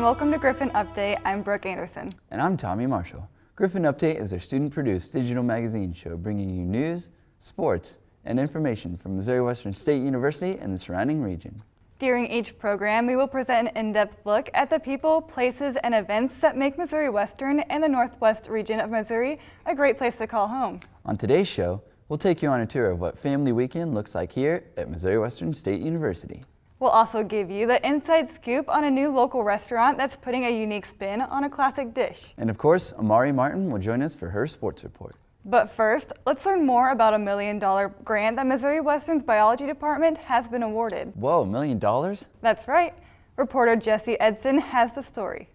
welcome to Griffon Update. I'm Brooke Anderson. And I'm Tommy Marshall. Griffon Update is our student-produced digital magazine show bringing you news, sports, and information from Missouri Western State University and the surrounding region. During each program, we will present an in-depth look at the people, places, and events that make Missouri Western and the Northwest region of Missouri a great place to call home. On today's show, we'll take you on a tour of what Family Weekend looks like here at Missouri Western State University. We'll also give you the inside scoop on a new local restaurant that's putting a unique spin on a classic dish. And of course, Amari Martin will join us for her sports report. But first, let's learn more about a $1 million grant that Missouri Western's biology department has been awarded. Whoa, $1 million? That's right. Reporter Jesse Edson has the story.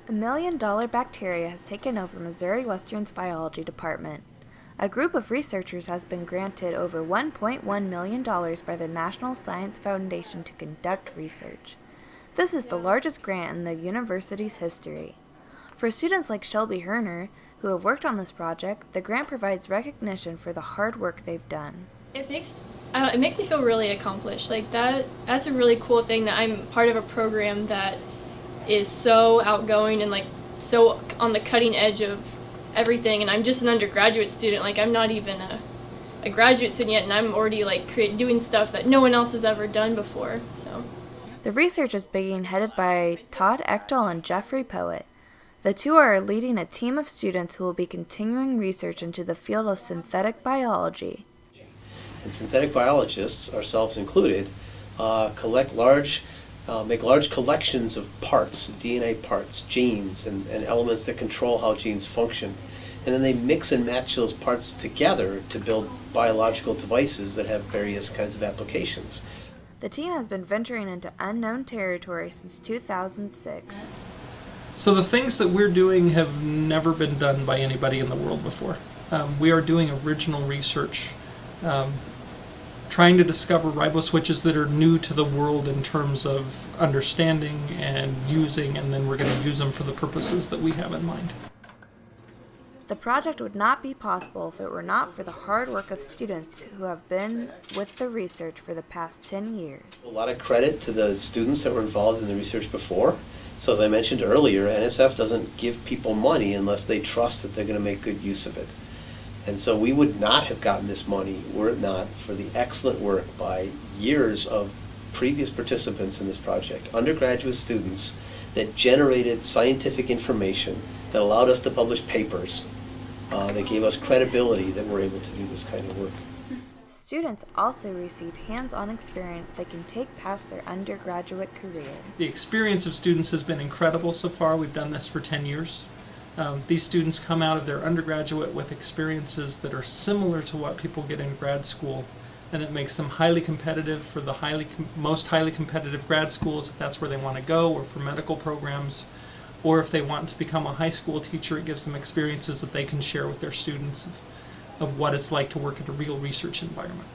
$1 million bacteria has taken over Missouri Western's biology department. A group of researchers has been granted over $1.1 million by the National Science Foundation to conduct research. This is the largest grant in the university's history. For students like Shelby Herner, who have worked on this project, the grant provides recognition for the hard work they've done. It makes me feel really accomplished. Like that's a really cool thing that I'm part of a program that is so outgoing and like so on the cutting edge of everything, and I'm just an undergraduate student. Like I'm not even a graduate student yet, and I'm already like doing stuff that no one else has ever done before. So the research is being headed by Todd Echtel and Jeffrey Poet. The two are leading a team of students who will be continuing research into the field of synthetic biology. And synthetic biologists, ourselves included, make large collections of parts, DNA parts, genes, and elements that control how genes function. And then they mix and match those parts together to build biological devices that have various kinds of applications. The team has been venturing into unknown territory since 2006. So the things that we're doing have never been done by anybody in the world before. We are doing original research, trying to discover riboswitches that are new to the world in terms of understanding and using, and then we're going to use them for the purposes that we have in mind. The project would not be possible if it were not for the hard work of students who have been with the research for the past 10 years. A lot of credit to the students that were involved in the research before. So as I mentioned earlier, NSF doesn't give people money unless they trust that they're going to make good use of it. And so we would not have gotten this money were it not for the excellent work by years of previous participants in this project, undergraduate students that generated scientific information that allowed us to publish papers, that gave us credibility that we're able to do this kind of work. Students also receive hands-on experience they can take past their undergraduate career. The experience of students has been incredible so far. We've done this for 10 years. These students come out of their undergraduate with experiences that are similar to what people get in grad school, and it makes them highly competitive for the most highly competitive grad schools if that's where they want to go, or for medical programs, or if they want to become a high school teacher, it gives them experiences that they can share with their students of what it's like to work in a real research environment.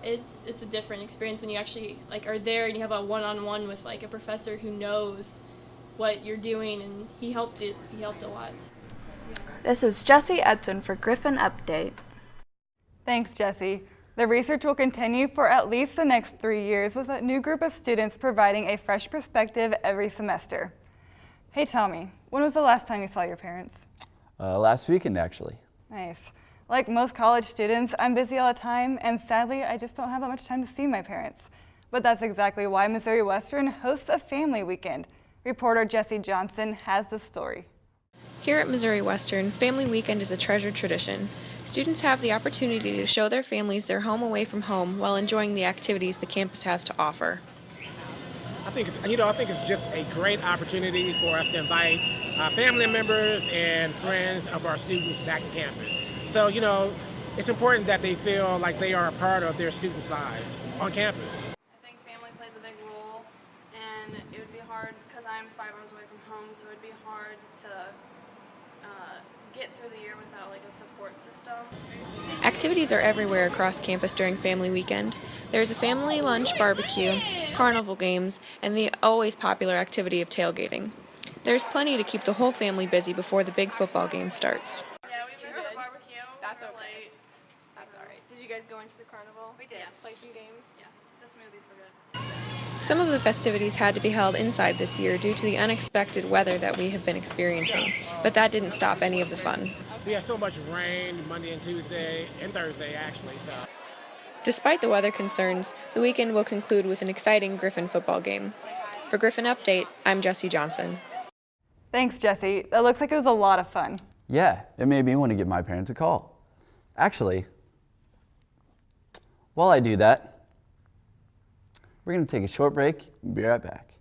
it's a different experience when you actually like are there and you have a one-on-one with like a professor who knows what you're doing, and he helped a lot. This is Jesse Edson for Griffon Update. Thanks, Jesse. The research will continue for at least the next 3 years with a new group of students providing a fresh perspective every semester. Hey Tommy, when was the last time you saw your parents? Last weekend, actually. Nice. Like most college students, I'm busy all the time, and sadly, I just don't have that much time to see my parents. But that's exactly why Missouri Western hosts a family weekend. Reporter Jesse Johnson has the story. Here at Missouri Western, Family Weekend is a treasured tradition. Students have the opportunity to show their families their home away from home while enjoying the activities the campus has to offer. I think it's just a great opportunity for us to invite family members and friends of our students back to campus. So, it's important that they feel like they are a part of their students' lives on campus. I think family plays a big role, and it would be hard because I'm 5 hours away from home, so it would be hard to get through the year without like a support system. Activities are everywhere across campus during Family Weekend. There's a family lunch barbecue, carnival games, and the always popular activity of tailgating. There's plenty to keep the whole family busy before the big football game starts. Yeah, we missed the barbecue. That's okay. Late. That's all right. Did you guys go into the carnival? We did. Yeah. Play some games? Yeah. The smoothies were good. Some of the festivities had to be held inside this year due to the unexpected weather that we have been experiencing, but that didn't stop any of the fun. We had so much rain Monday and Tuesday and Thursday actually, so. Despite the weather concerns, the weekend will conclude with an exciting Griffon football game. For Griffon Update, I'm Jessie Johnson. Thanks, Jesse. That looks like it was a lot of fun. Yeah, it made me want to give my parents a call. Actually, while I do that, we're going to take a short break and be right back.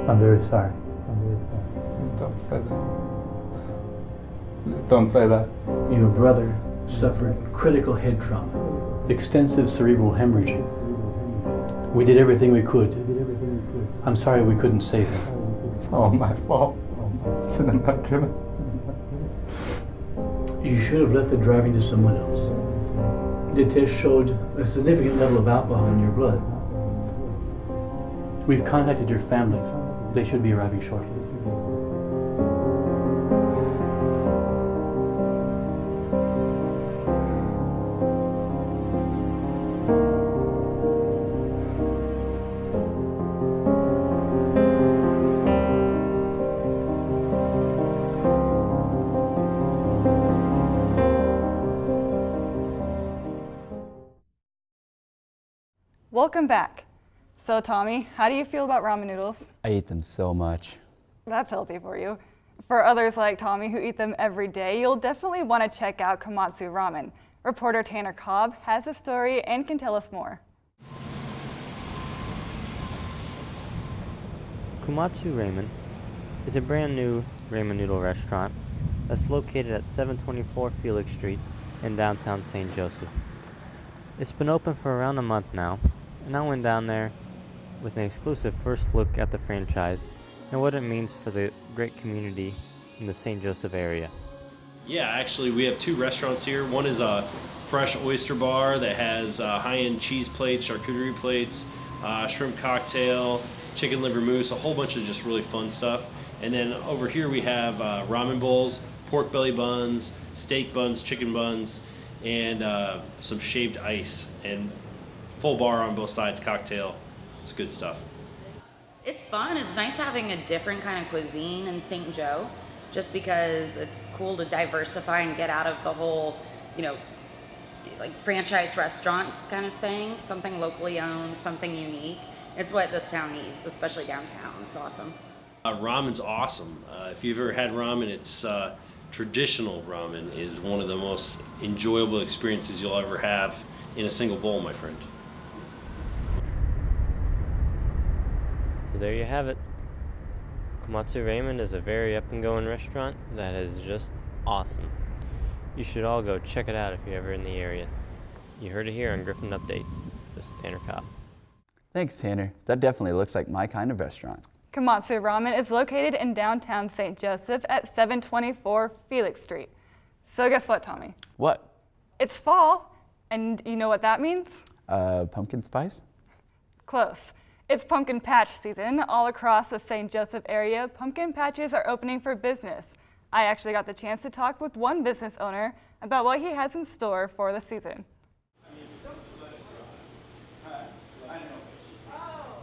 I'm very sorry. Please don't say that. Please don't say that. Your brother suffered critical head trauma, extensive cerebral hemorrhaging. We did everything we could. I'm sorry we couldn't save him. It's all my fault. Shouldn't have driven. You should have left the driving to someone else. The test showed a significant level of alcohol in your blood. We've contacted your family. They should be arriving shortly. Welcome back. So Tommy, how do you feel about ramen noodles? I eat them so much. That's healthy for you. For others like Tommy who eat them every day, you'll definitely want to check out Komatsu Ramen. Reporter Tanner Cobb has the story and can tell us more. Komatsu Ramen is a brand new ramen noodle restaurant that's located at 724 Felix Street in downtown St. Joseph. It's been open for around a month now, and I went down there with an exclusive first look at the franchise and what it means for the great community in the St. Joseph area. Yeah, actually we have two restaurants here. One is a fresh oyster bar that has high-end cheese plates, charcuterie plates, shrimp cocktail, chicken liver mousse, a whole bunch of just really fun stuff. And then over here we have ramen bowls, pork belly buns, steak buns, chicken buns, and some shaved ice, and full bar on both sides, cocktail. It's good stuff. It's fun. It's nice having a different kind of cuisine in St. Joe, just because it's cool to diversify and get out of the whole, like franchise restaurant kind of thing. Something locally owned, something unique. It's what this town needs, especially downtown. It's awesome. Ramen's awesome. If you've ever had ramen, it's traditional ramen is one of the most enjoyable experiences you'll ever have in a single bowl, my friend. So there you have it. Komatsu Ramen is a very up-and-going restaurant that is just awesome. You should all go check it out if you're ever in the area. You heard it here on Griffon Update. This is Tanner Cobb. Thanks, Tanner. That definitely looks like my kind of restaurant. Komatsu Ramen is located in downtown St. Joseph at 724 Felix Street. So guess what, Tommy? What? It's fall, and you know what that means? Pumpkin spice? Close. It's pumpkin patch season. All across the St. Joseph area, pumpkin patches are opening for business. I actually got the chance to talk with one business owner about what he has in store for the season.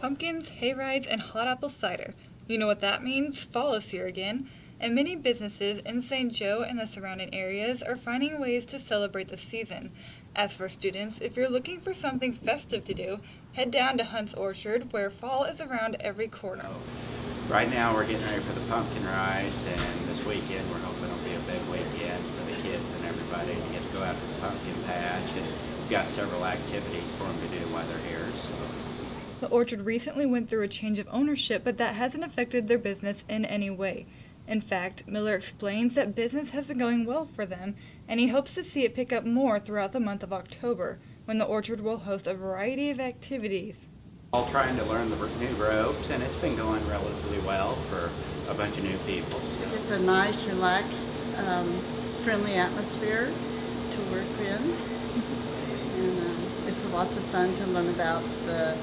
Pumpkins, hayrides, and hot apple cider. You know what that means? Fall is here again, and many businesses in St. Joe and the surrounding areas are finding ways to celebrate the season. As for students, if you're looking for something festive to do, head down to Hunt's Orchard, where fall is around every corner. Right now we're getting ready for the pumpkin rides, and this weekend we're hoping it'll be a big weekend for the kids and everybody to get to go out to the pumpkin patch, and we've got several activities for them to do while they're here. The orchard recently went through a change of ownership, but that hasn't affected their business in any way. In fact, Miller explains that business has been going well for them, and he hopes to see it pick up more throughout the month of October, when the orchard will host a variety of activities. All trying to learn the new ropes, and it's been going relatively well for a bunch of new people. It's a nice, relaxed, friendly atmosphere to work in, and it's lots of fun to learn about the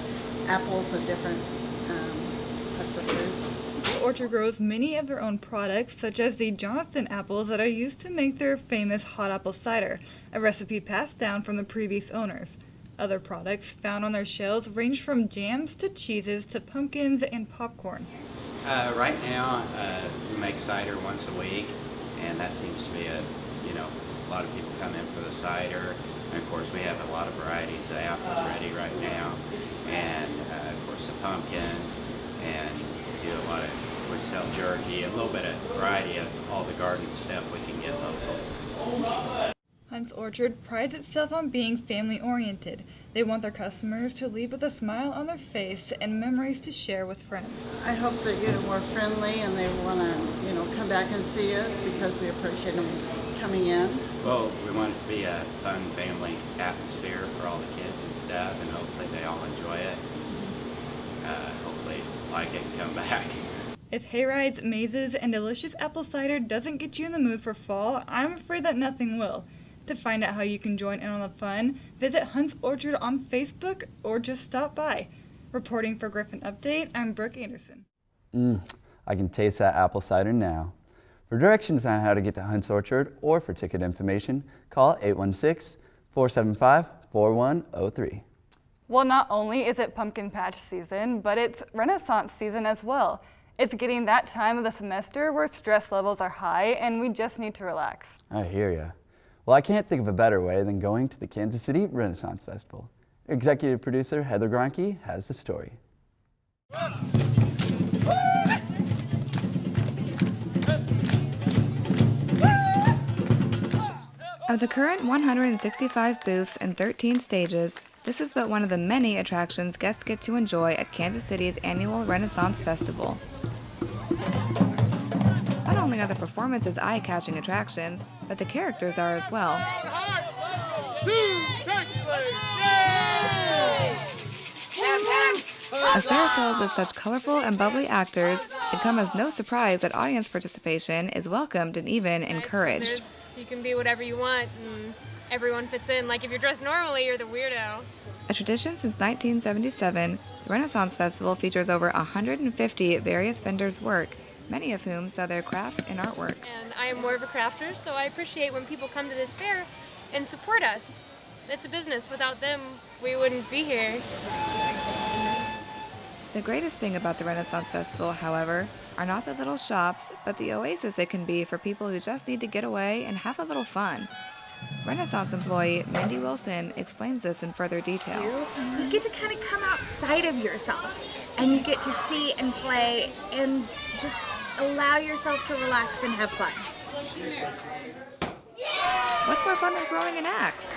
apples and different types of fruit. The Orchard grows many of their own products, such as the Jonathan apples that are used to make their famous hot apple cider, a recipe passed down from the previous owners. Other products found on their shelves range from jams to cheeses to pumpkins and popcorn. Right now, we make cider once a week, and that seems to be a lot of people come in for the cider. And of course, we have a lot of varieties of apples ready right now, and of course the pumpkins, and we sell jerky, a little bit of variety of all the garden stuff we can get local. Hunt's Orchard prides itself on being family-oriented. They want their customers to leave with a smile on their face and memories to share with friends. I hope that you're more friendly and they want to, come back and see us because we appreciate them coming in. Well, we want it to be a fun family atmosphere for all the kids and stuff, and hopefully they all enjoy it. Hopefully like it and come back. If hayrides, mazes, and delicious apple cider doesn't get you in the mood for fall, I'm afraid that nothing will. To find out how you can join in on the fun, visit Hunt's Orchard on Facebook or just stop by. Reporting for Griffon Update, I'm Brooke Anderson. I can taste that apple cider now. For directions on how to get to Hunt's Orchard or for ticket information, call 816-475-4103. Well, not only is it pumpkin patch season, but it's Renaissance season as well. It's getting that time of the semester where stress levels are high and we just need to relax. I hear ya. Well, I can't think of a better way than going to the Kansas City Renaissance Festival. Executive producer Heather Gronke has the story. Of the current 165 booths and 13 stages, this is but one of the many attractions guests get to enjoy at Kansas City's annual Renaissance Festival. Not only are the performances eye-catching attractions, but the characters are as well. A fair filled with such colorful and bubbly actors, it comes as no surprise that audience participation is welcomed and even encouraged. You can be whatever you want, and everyone fits in. Like if you're dressed normally, you're the weirdo. A tradition since 1977, the Renaissance Festival features over 150 various vendors' work, many of whom sell their crafts and artwork. And I am more of a crafter, so I appreciate when people come to this fair and support us. It's a business. Without them, we wouldn't be here. The greatest thing about the Renaissance Festival, however, are not the little shops, but the oasis it can be for people who just need to get away and have a little fun. Renaissance employee Mindy Wilson explains this in further detail. You get to kind of come outside of yourself, and you get to see and play and just allow yourself to relax and have fun. What's more fun than throwing an axe?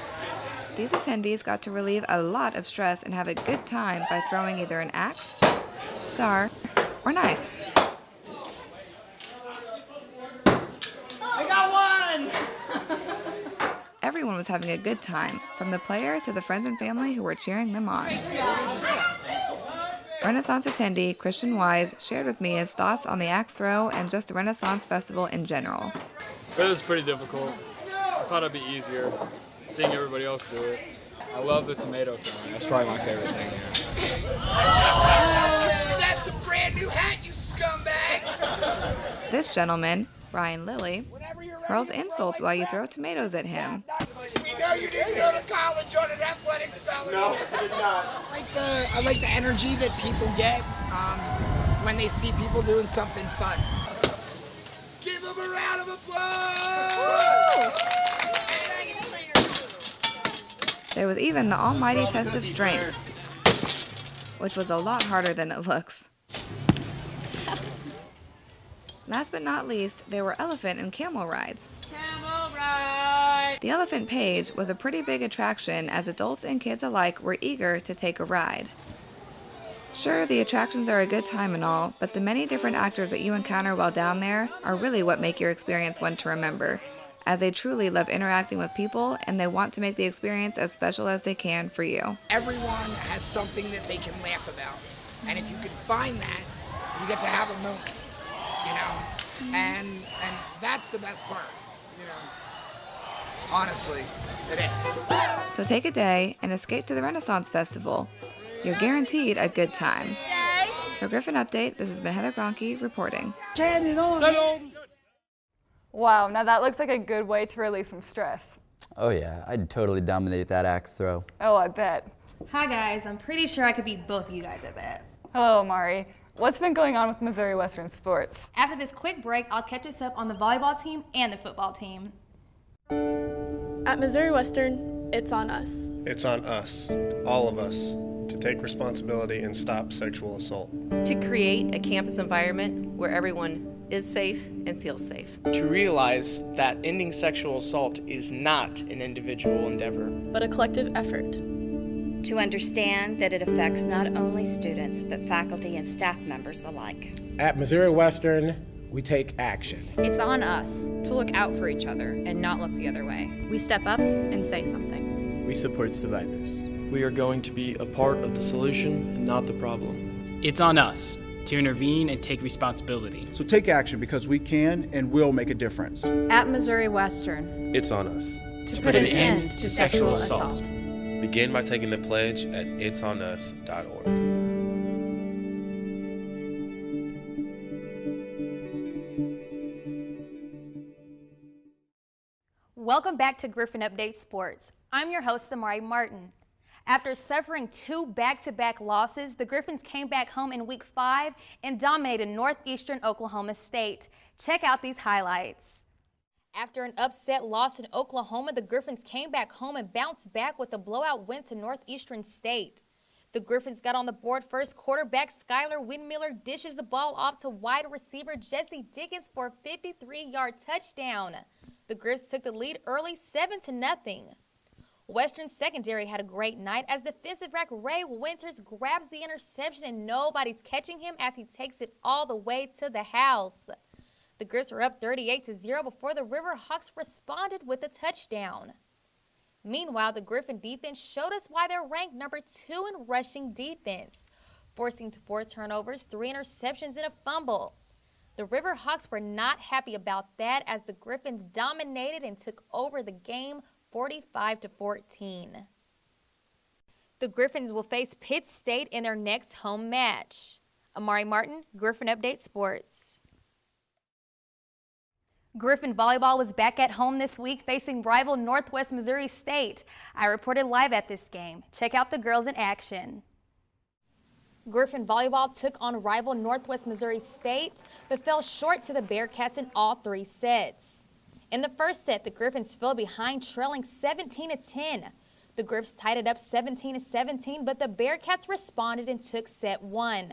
These attendees got to relieve a lot of stress and have a good time by throwing either an axe, star, or knife. I got one! Everyone was having a good time, from the players to the friends and family who were cheering them on. Renaissance attendee Christian Wise shared with me his thoughts on the axe throw and just the Renaissance Festival in general. It was pretty difficult. I thought it'd be easier, seeing everybody else do it. I love the tomato throwing. That's probably my favorite thing here. That's a brand new hat, you scumbag! This gentleman, Ryan Lilly, hurls insults while you throw tomatoes at him. We know you didn't go to college on an athletic scholarship. No, I did not. I like the energy that people get when they see people doing something fun. Give them a round of applause! There was even the almighty test of strength, which was a lot harder than it looks. Last but not least, there were elephant and camel rides. Camel ride! The Elephant Page was a pretty big attraction as adults and kids alike were eager to take a ride. Sure, the attractions are a good time and all, but the many different actors that you encounter while down there are really what make your experience one to remember, as they truly love interacting with people and they want to make the experience as special as they can for you. Everyone has something that they can laugh about, and if you can find that, you get to have a moment, and that's the best part, Honestly, it is. So take a day and escape to the Renaissance Festival. You're guaranteed a good time. For Griffon Update, this has been Heather Gronke reporting. Wow, now that looks like a good way to release some stress. Oh yeah, I'd totally dominate that axe throw. Oh, I bet. Hi guys, I'm pretty sure I could beat both of you guys at that. Hello, Amari. What's been going on with Missouri Western sports? After this quick break, I'll catch us up on the volleyball team and the football team. At Missouri Western, it's on us. It's on us, all of us, to take responsibility and stop sexual assault. To create a campus environment where everyone is safe and feels safe. To realize that ending sexual assault is not an individual endeavor, but a collective effort. To understand that it affects not only students, but faculty and staff members alike. At Missouri Western, we take action. It's on us to look out for each other and not look the other way. We step up and say something. We support survivors. We are going to be a part of the solution and not the problem. It's on us to intervene and take responsibility. So take action because we can and will make a difference. At Missouri Western, it's on us to put an end to sexual assault. Begin by taking the pledge at itsonus.org. Welcome back to Griffon Update Sports. I'm your host, Amari Martin. After suffering 2 back-to-back losses, the Griffons came back home in Week 5 and dominated Northeastern Oklahoma State. Check out these highlights. After an upset loss in Oklahoma, the Griffons came back home and bounced back with a blowout win to Northeastern State. The Griffons got on the board first. Quarterback Skylar Windmiller dishes the ball off to wide receiver Jesse Dickens for a 53-yard touchdown. The Griffs took the lead early 7-0. Western secondary had a great night as defensive back Ray Winters grabs the interception and nobody's catching him as he takes it all the way to the house. The Griffs were up 38-0 before the Riverhawks responded with a touchdown. Meanwhile, the Griffon defense showed us why they're ranked number 2 in rushing defense, forcing 4 turnovers, 3 interceptions, and a fumble. The Riverhawks were not happy about that as the Griffons dominated and took over the game 45-14. The Griffons will face Pitt State in their next home match. Amari Martin, Griffon Update Sports. Griffon volleyball was back at home this week facing rival Northwest Missouri State. I reported live at this game. Check out the girls in action. Griffon volleyball took on rival Northwest Missouri State, but fell short to the Bearcats in all 3 sets. In the first set, the Griffons fell behind, trailing 17-10. The Griffs tied it up 17-17, but the Bearcats responded and took set 1.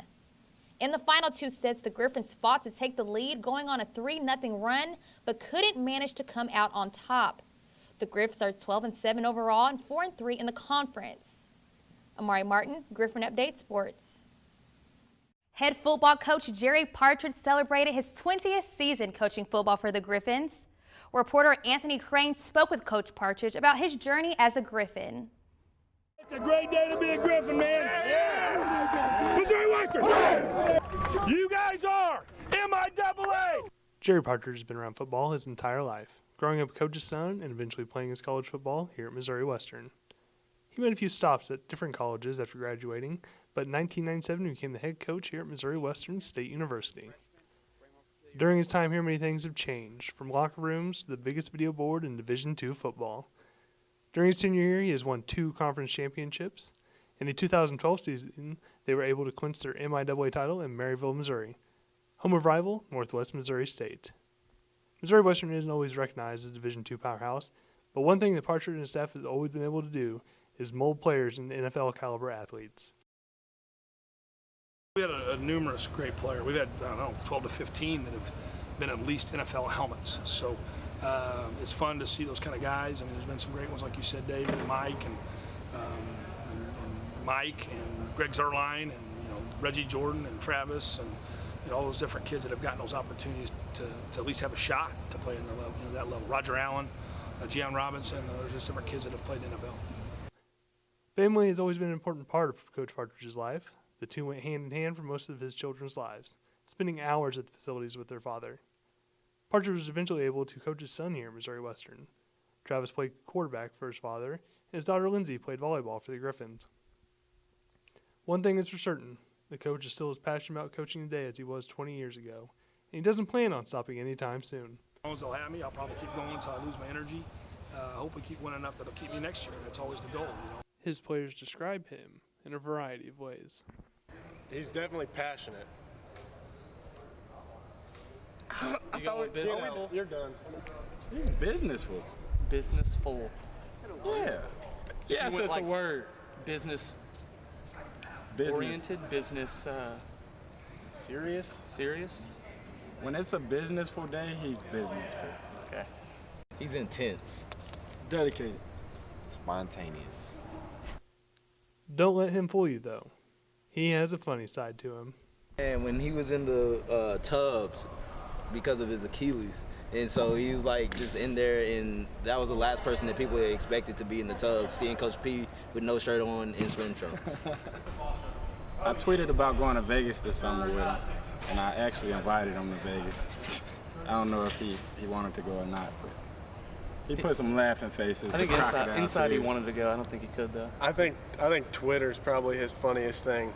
In the final 2 sets, the Griffons fought to take the lead, going on a 3-0 run, but couldn't manage to come out on top. The Griffs are 12-7 overall and 4-3 in the conference. Amari Martin, Griffon Update Sports. Head football coach Jerry Partridge celebrated his 20th season coaching football for the Griffons. Reporter Anthony Crane spoke with Coach Partridge about his journey as a Griffon. It's a great day to be a Griffon, man. Yeah. Missouri Western. Yes. You guys are MIAA. Jerry Partridge has been around football his entire life, growing up a coach's son and eventually playing his college football here at Missouri Western. He made a few stops at different colleges after graduating, but in 1997 he became the head coach here at Missouri Western State University. During his time here, many things have changed, from locker rooms to the biggest video board in Division II football. During his tenure here, he has won 2 conference championships. In the 2012 season, they were able to clinch their MIAA title in Maryville, Missouri, home of rival Northwest Missouri State. Missouri Western isn't always recognized as a Division II powerhouse, but one thing that Partridge and his staff has always been able to do is mold players into NFL-caliber athletes. We had a numerous great player. We've had, 12 to 15 that have been at least NFL helmets. So it's fun to see those kind of guys. I mean, there's been some great ones, like you said, David and Mike, and Mike and Greg Zerline, and Reggie Jordan and Travis, and all those different kids that have gotten those opportunities to at least have a shot to play in their level, that level. Roger Allen, Gian Robinson, there's just different kids that have played in NFL. Family has always been an important part of Coach Partridge's life. The two went hand in hand for most of his children's lives, spending hours at the facilities with their father. Partridge was eventually able to coach his son here at Missouri Western. Travis played quarterback for his father, and his daughter Lindsay played volleyball for the Griffons. One thing is for certain, The coach is still as passionate about coaching today as he was 20 years ago, and he doesn't plan on stopping anytime soon. As long as they'll have me, I'll probably keep going until I lose my energy. I hope we keep winning enough that'll keep me next year. That's always the goal, you know. His players describe him in a variety of ways. He's definitely passionate. You going businessful? You're done. He's businessful. Businessful. Yeah. Yes, it's like a word. Business Business. oriented, business Serious? serious. When it's a businessful day, he's businessful. Okay. He's intense. Dedicated. Spontaneous. Don't let him fool you, though. He has a funny side to him. And when he was in the tubs because of his Achilles, and so he was like just in there, and that was the last person that people expected to be in the tubs, seeing Coach P with no shirt on in swim trunks. I tweeted about going to Vegas this summer with him, and I actually invited him to Vegas. I don't know if he wanted to go or not, but he put some laughing faces. I think inside he wanted to go. I don't think he could though. I think Twitter's probably his funniest thing.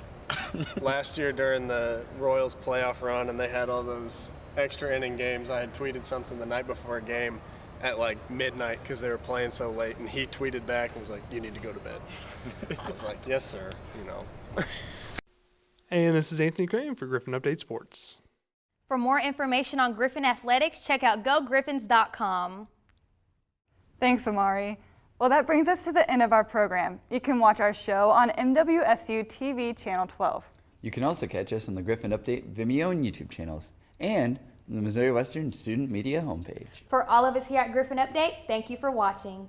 Last year during the Royals playoff run, and they had all those extra inning games, I had tweeted something the night before a game at like midnight because they were playing so late, and he tweeted back and was like, "You need to go to bed." I was like, "Yes, sir," you know. And this is Anthony Crane for Griffon Update Sports. For more information on Griffon Athletics, check out gogriffons.com. Thanks, Amari. Well, that brings us to the end of our program. You can watch our show on MWSU TV Channel 12. You can also catch us on the Griffon Update Vimeo and YouTube channels and the Missouri Western Student Media homepage. For all of us here at Griffon Update, thank you for watching.